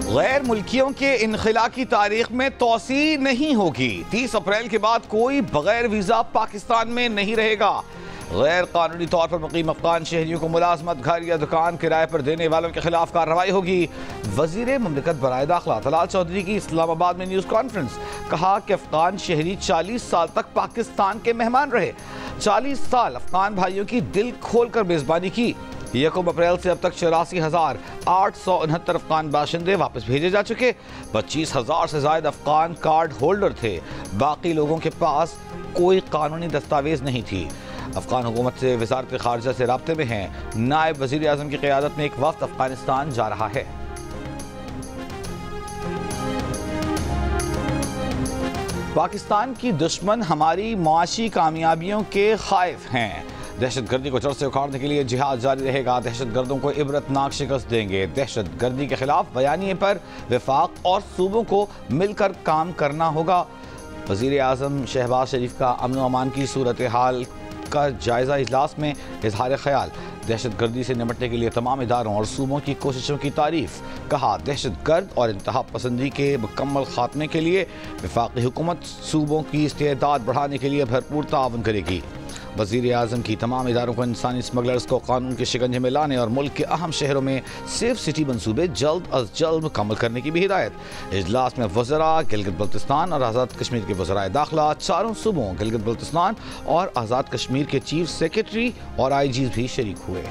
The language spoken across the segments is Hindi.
गैर मुल्कियों के इनखला की तारीख में तोसी नहीं होगी। 30 अप्रैल के बाद कोई बगैर वीज़ा पाकिस्तान में नहीं रहेगा। गैर कानूनी तौर पर मुकीम अफगान शहरियों को मुलाजमत, घर या दुकान किराए पर देने वालों के खिलाफ कार्रवाई होगी। वजीर मुमलिकत बराए दाखिला तलाल चौधरी की इस्लामाबाद में न्यूज़ कॉन्फ्रेंस। कहा कि अफगान शहरी 40 साल तक पाकिस्तान के मेहमान रहे। 40 साल अफगान भाइयों की दिल खोल कर मेज़बानी की। 1 अप्रैल से अब तक 84,869 अफगान बाशिंदे वापस भेजे जा चुके। 25,000 से ज्यादा अफगान कार्ड होल्डर थे। बाकी लोगों के पास कोई कानूनी दस्तावेज नहीं थी। अफगान हुकूमत से वजारत खारजा से राब्ते में हैं। नायब वजीर आज़म की क़यादत में एक वक्त अफगानिस्तान जा रहा है। पाकिस्तान की दुश्मन हमारी मुआशी कामयाबियों के खाइफ हैं। दहशतगर्दी को जड़ से उखाड़ने के लिए जिहाद जारी रहेगा। दहशतगर्दों को इबरतनाक शिकस्त देंगे। दहशतगर्दी के खिलाफ बयानिए पर वफाक और सूबों को मिलकर काम करना होगा। वज़ीर आज़म शहबाज शरीफ का अमन अमान की सूरत हाल का जायज़ा इजलास में इजहार ख्याल। दहशतगर्दी से निपटने के लिए तमाम इदारों और सूबों की कोशिशों की तारीफ। कहा दहशतगर्द और इंतहा पसंदी के मुकम्मल खात्मे के लिए वफाकी हुकूमत सूबों की इस्तेदाद बढ़ाने के लिए भरपूर ताउन करेगी। वज़ीर आज़म की तमाम इदारों को इंसानी स्मगलर्स को कानून के शिकंजे में लाने और मुल्क के अहम शहरों में सेफ सिटी मनसूबे जल्द अज जल्द मुकम्मल करने की भी हिदायत। इजलास में वज़रा गिलगित बल्तिस्तान और आज़ाद कश्मीर के वज़राए दाखिला, चारों सूबों गिलगित बल्तिस्तान और आज़ाद कश्मीर के चीफ सेक्रेटरी और IGs भी शरीक हुए।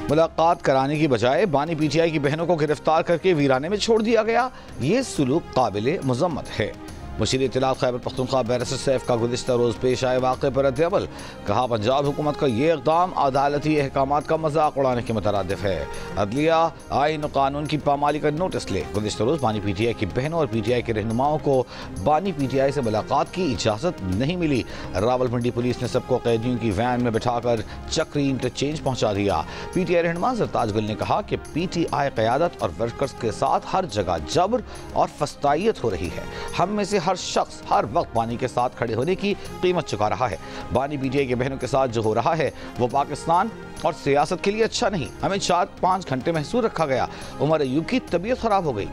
मुलाकात कराने की बजाय बानी PTI की बहनों को गिरफ्तार करके वीराने में छोड़ दिया गया। ये सुलूक काबिल मज़म्मत है। मुशीर इत्तलात खैबर पख्तूनख्वा बैरिस्टर सैफ का गुज़िश्ता रोज़ पेश आए वाक़े पर रद्द-ए-अमल। कहा पंजाब हुकूमत का ये इक़दाम अदालती अहकामात का मजाक उड़ाने के मुतरादिफ है। अदलिया आईन और कानून की पामाली का नोटिस ले। गुज़िश्ता रोज़ बानी PTI की बहनों और PTI के रहनुमाओं को बानी PTI से मुलाकात की इजाज़त नहीं मिली। रावलपिंडी पुलिस ने सबको कैदियों की वैन में बिठाकर चक्री इंटरचेंज पहुँचा दिया। PTI रहनुमा ज़रताज गुल ने कहा कि PTI क़यादत और वर्कर्स के साथ हर जगह जबर और फस्तायत हो रही है। हम में से हर शख्स हर वक्त बानी के साथ खड़े होने की कीमत चुका रहा है। बानी PTI के बहनों के साथ जो हो रहा है वो पाकिस्तान और सियासत के लिए अच्छा नहीं। हमें 4-5 घंटे महसूस रखा गया। उमर अयूब की तबीयत खराब हो गई।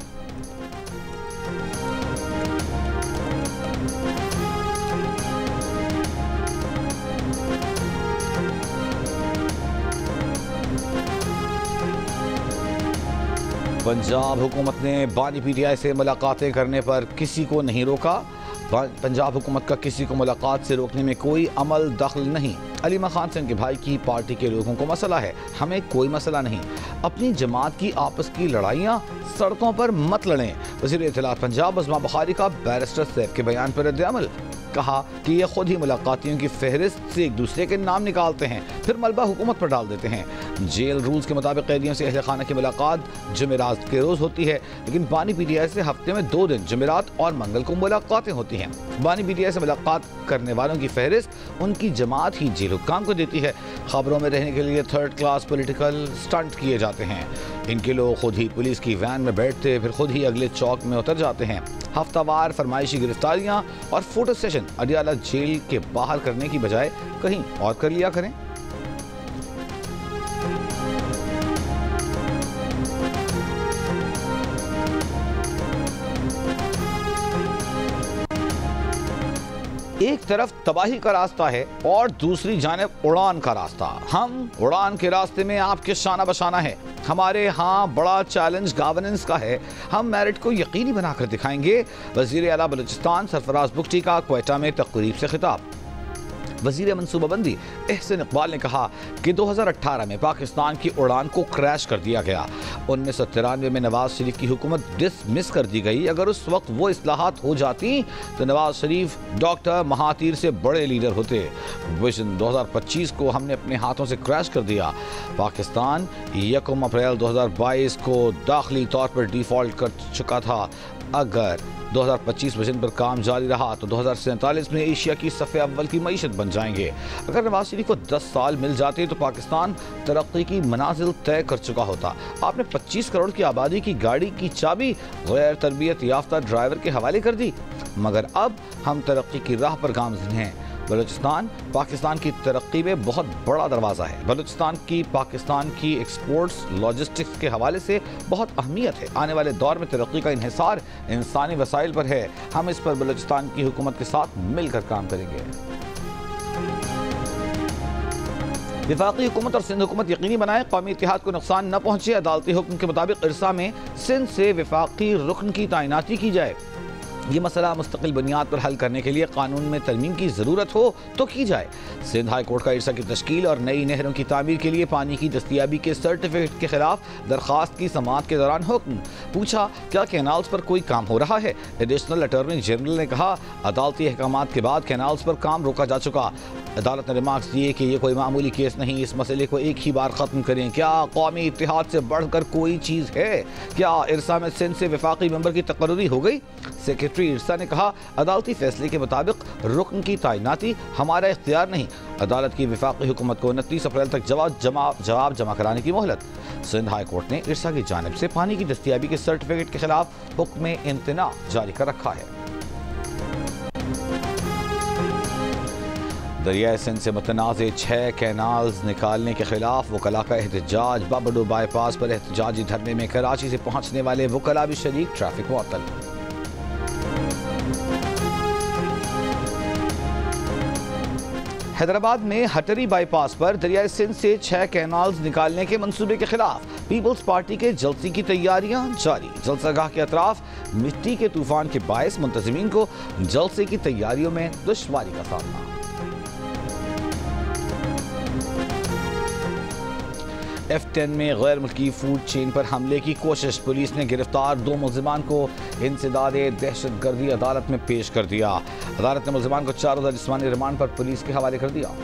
पंजाब हुकूमत ने बानी PTI से मुलाकातें करने पर किसी को नहीं रोका। पंजाब हुकूमत का किसी को मुलाकात से रोकने में कोई अमल दखल नहीं। अलीमा खान सिंह के भाई की पार्टी के लोगों को मसला है, हमें कोई मसला नहीं। अपनी जमात की आपस की लड़ाइयाँ सड़कों पर मत लड़ें। वज़ीर इत्तलात पंजाब अज़मा बुखारी का बैरिस्टर सैफ के बयान पर रद्द-ए-अमल। कहा कि ये खुद ही मुलाकातियों की फहरिस्त से एक दूसरे के नाम निकालते हैं, फिर मलबा हुकूमत पर डाल देते हैं। जेल रूल्स के मुताबिक कैदियों से अहले खाना की मुलाकात जुमेरात के रोज़ होती है, लेकिन बानी PTI से हफ्ते में 2 दिन जुमेरात और मंगल को मुलाकातें होती हैं। बानी PTI से मुलाकात करने वालों की फहरिस्त उनकी जमात ही जेल हुक्काम को देती है। खबरों में रहने के लिए 3rd क्लास पॉलिटिकल स्टंट किए जाते हैं। इनके लोग खुद ही पुलिस की वैन में बैठते, फिर खुद ही अगले चौक में उतर जाते हैं। हफ्तावार फरमाइशी गिरफ्तारियां और फोटो सेशन अडियाला जेल के बाहर करने की बजाय कहीं और कर लिया करें। एक तरफ तबाही का रास्ता है और दूसरी जानिब उड़ान का रास्ता। हम उड़ान के रास्ते में आपके शाना बशाना है। हमारे यहाँ बड़ा चैलेंज गवर्नेंस का है। हम मेरिट को यकीनी बनाकर दिखाएंगे। वज़ीर आला बलूचिस्तान सरफराज बुगटी का क्वेटा में तकरीब से खिताब। वज़ीर मनसूबाबंदी एहसन इकबाल ने कहा कि 2018 में पाकिस्तान की उड़ान को क्रैश कर दिया गया। 1993 में नवाज शरीफ की हुकूमत डिसमिस कर दी गई। अगर उस वक्त वो इस्लाहात हो जाती तो नवाज शरीफ डॉक्टर महातीर से बड़े लीडर होते। विजन 2025 को हमने अपने हाथों से क्रैश कर दिया। पाकिस्तान 1 अप्रैल 2022 को दाखिली तौर पर डिफ़ॉल्ट कर चुका था। अगर 2025 विजन पर काम जारी रहा तो 2047 में एशिया की सफ़े अव्वल की मईशत बन जाएंगे। अगर नवाज शरीफ को 10 साल मिल जाते तो पाकिस्तान तरक्की की मनाजिल तय कर चुका होता। आपने 25 करोड़ की आबादी की गाड़ी की चाबी गैर तरबियत याफ्ता ड्राइवर के हवाले कर दी, मगर अब हम तरक्की की राह पर गामज़न हैं। बलूचिस्तान पाकिस्तान की तरक्की में बहुत बड़ा दरवाज़ा है। बलूचिस्तान की पाकिस्तान की एक्सपोर्ट्स लॉजिस्टिक्स के हवाले से बहुत अहमियत है। आने वाले दौर में तरक्की का इन्हिसार इंसानी वसाइल पर है। हम इस पर बलूचिस्तान की हुकूमत के साथ मिलकर काम करेंगे। वफाकी हुकूमत और सिंध हुकूमत यकीनी बनाए कौमी इत्तेहाद को नुकसान न पहुंचे। अदालती हुक्म के मुताबिक इरसा में सिंध से वफाकी रुकन की तैनाती की जाए। ये मसला मुस्तकिल बुनियाद पर हल करने के लिए कानून में तरमीम की ज़रूरत हो तो की जाए। सिंध हाई कोर्ट का इरसा की तश्कील और नई नहरों की तामीर के लिए पानी की दस्तियाबी के सर्टिफिकेट के खिलाफ दरख्वास्त की समाअत के दौरान हुक्म। पूछा, क्या कैनाल्स पर कोई काम हो रहा है? एडिशनल अटॉर्नी जनरल ने कहा, अदालती अहकामात के बाद कैनाल्स पर काम रोका जा चुका। अदालत ने रिमार्क्स दिए कि ये कोई मामूली केस नहीं, इस मसले को एक ही बार ख़त्म करें। क्या कौमी इत्तेहाद से बढ़कर कोई चीज़ है? क्या इरसा में सिंध से वफाकी मेंबर की तकर्री हो गई? सेक्रेटरी इरसा ने कहा, अदालती फैसले के मुताबिक रुकन की तैनाती हमारा इख्तियार नहीं। अदालत की वफाकी हुकूमत को 29 अप्रैल तक जवाब जमा कराने की मोहलत। सिंध हाई कोर्ट ने इरसा की जानिब से पानी की दस्तियाबी के सर्टिफिकेट के खिलाफ हुक्म इम्तना जारी कर रखा है। दरियाए सिंध से मुतनाज़ 6 कैनाल्स निकालने के खिलाफ वकला का एहतजाज। बाबडो बाईपास पर एहतजाजी धरने में कराची से पहुंचने वाले वकला भी शरीक, ट्रैफिक मुअत्तल। हैदराबाद में हटरी बाईपास पर दरियाए सिंध से 6 कैनाल्स निकालने के मंसूबे के खिलाफ पीपल्स पार्टी के जलसे की तैयारियां जारी। जलसागाह के अतराफ मिट्टी के तूफान के बायस मुंतज़मीन को जलसे की तैयारियों में दुश्वारी का सामना। F10 में गैर मुल्की फूड चेन पर हमले की कोशिश। पुलिस ने गिरफ्तार 2 मुल्जिमान को इंसदादे दहशतगर्दी अदालत में पेश कर दिया। अदालत ने मुल्जिमान को 4 रोज़ा जिस्मानी रिमांड पर पुलिस के हवाले कर दिया।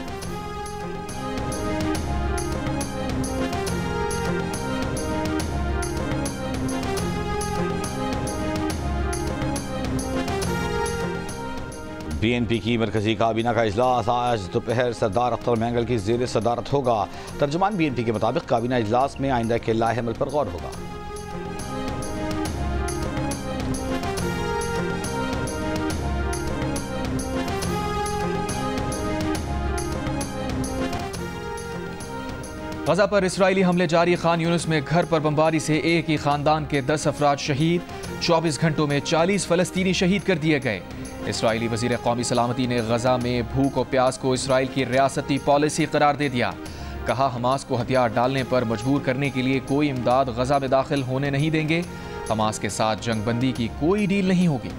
BNP की मरकजी काबीना का इजलास आज दोपहर सरदार अख्तर मैंगल की ज़ेर सदारत होगा। तर्जुमान BNP के मुताबिक काबीना इजलास में आइंदा के लाहेमल पर गौर होगा। गजा पर इसराइली हमले जारी। खान यूनिस में घर पर बमबारी से एक ही खानदान के 10 अफराद शहीद। 24 घंटों में 40 फलस्तीनी शहीद कर दिए गए। इसराइली वज़ीर कौमी सलामती ने गजा में भूख और प्यास को इसराइल की रियासती पॉलिसी करार दे दिया। कहा, हमास को हथियार डालने पर मजबूर करने के लिए कोई इमदाद गजा में दाखिल होने नहीं देंगे। हमास के साथ जंगबंदी की कोई डील नहीं होगी।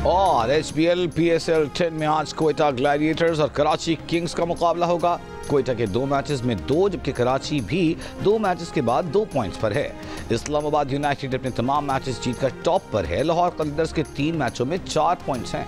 और HBL PSL 10 में आज कोयटा ग्लैडिएटर्स और कराची किंग्स का मुकाबला होगा। कोयटा के 2 मैचेस में 2, जबकि कराची भी 2 मैचेस के बाद 2 पॉइंट्स पर है। इस्लामाबाद यूनाइटेड अपने तमाम मैचेस जीतकर टॉप पर है। लाहौर कलंदर्स के 3 मैचों में 4 पॉइंट्स हैं।